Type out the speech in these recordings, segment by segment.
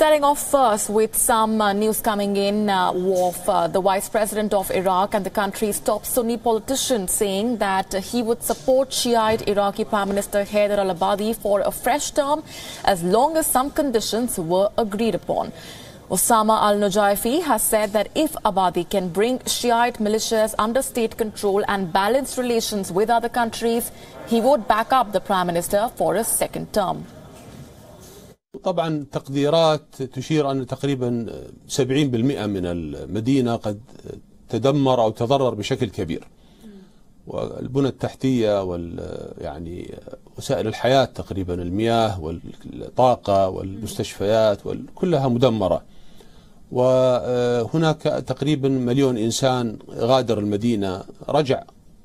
Starting off first with some news coming in of the Vice President of Iraq and the country's top Sunni politician saying that he would support Shiite Iraqi Prime Minister Haider Al-Abadi for a fresh term as long as some conditions were agreed upon. Osama al-Nujaifi has said that if Abadi can bring Shiite militias under state control and balance relations with other countries, he would back up the Prime Minister for a second term. طبعا تقديرات تشير أن تقريبا 70% من المدينة قد تدمر أو تضرر بشكل كبير، والبنى التحتية يعني وسائل الحياة تقريبا المياه والطاقة والمستشفيات كلها مدمرة، وهناك تقريبا 1,000,000 إنسان غادر المدينة، رجع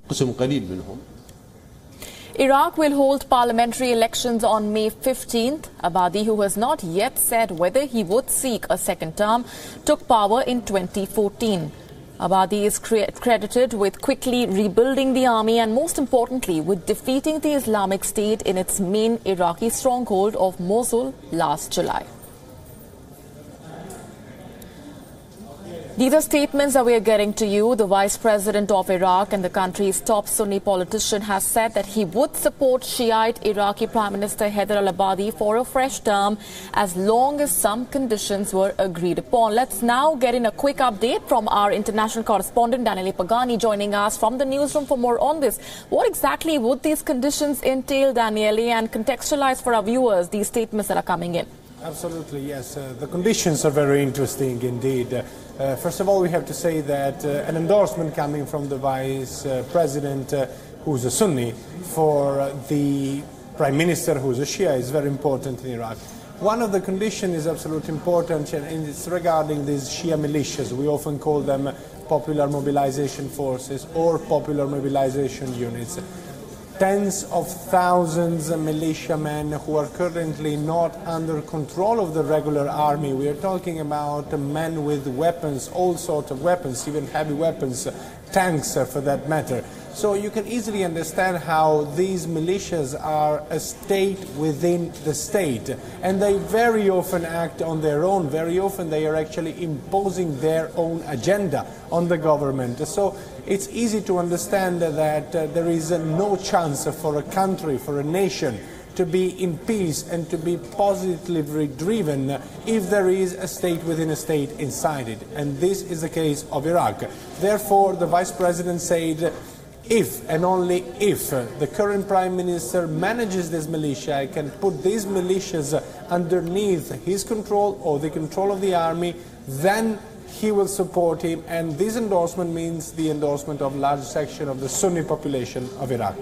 قسم قليل منهم. Iraq will hold parliamentary elections on May 15th. Abadi, who has not yet said whether he would seek a second term, took power in 2014. Abadi is credited with quickly rebuilding the army and, most importantly, with defeating the Islamic State in its main Iraqi stronghold of Mosul last July. These are statements that we are getting to you. The Vice President of Iraq and the country's top Sunni politician has said that he would support Shiite Iraqi Prime Minister Haider Al-Abadi for a fresh term as long as some conditions were agreed upon. Let's now get in a quick update from our international correspondent Daniele Pagani joining us from the newsroom for more on this. What exactly would these conditions entail, Daniele, and contextualize for our viewers these statements that are coming in? Absolutely, yes. The conditions are very interesting indeed. First of all, we have to say that an endorsement coming from the Vice President, who's a Sunni, for the Prime Minister, who's a Shia, is very important in Iraq. One of the conditions is absolutely important, and it's regarding these Shia militias. We often call them Popular Mobilization Forces or Popular Mobilization Units. Tens of thousands of militiamen who are currently not under control of the regular army. We are talking about men with weapons, all sorts of weapons, even heavy weapons, tanks for that matter. So you can easily understand how these militias are a state within the state, and they very often act on their own. Very often they are actually imposing their own agenda on the government. So it's easy to understand that there is no chance for a country, for a nation, to be in peace and to be positively driven if there is a state within a state inside it. And this is the case of Iraq. Therefore, the Vice President said, if and only if the current Prime Minister manages this militia, can put these militias underneath his control or the control of the army, then he will support him, and this endorsement means the endorsement of a large section of the Sunni population of Iraq.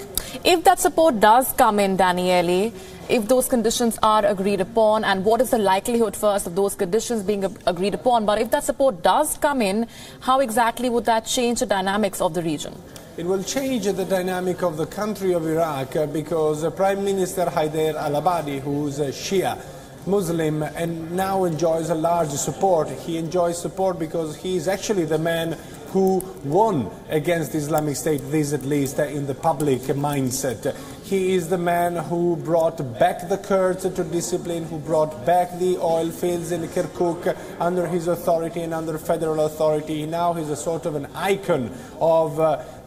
If that support does come in, Daniele, if those conditions are agreed upon, and what is the likelihood first of those conditions being agreed upon, but if that support does come in, how exactly would that change the dynamics of the region? It will change the dynamic of the country of Iraq because Prime Minister Haider Al-Abadi, who's a Shia Muslim and now enjoys a large support. He enjoys support because he is actually the man who won against the Islamic State, this at least in the public mindset. He is the man who brought back the Kurds to discipline, who brought back the oil fields in Kirkuk under his authority and under federal authority. Now he's a sort of an icon of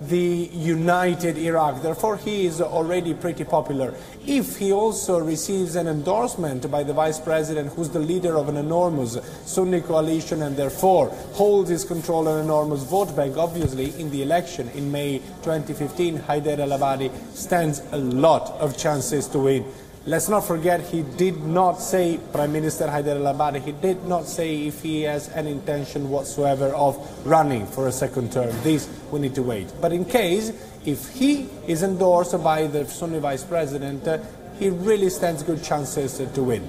the united Iraq. Therefore, he is already pretty popular. If he also receives an endorsement by the Vice President, who's the leader of an enormous Sunni coalition and therefore holds his control on an enormous vote bank, obviously in the election in May 2015, Haider Al-Abadi stands a lot of chances to win. Let's not forget, he did not say, Prime Minister Haider Al-Abadi, he did not say if he has any intention whatsoever of running for a second term. This we need to wait. But in case, if he is endorsed by the Sunni Vice President, he really stands good chances to win.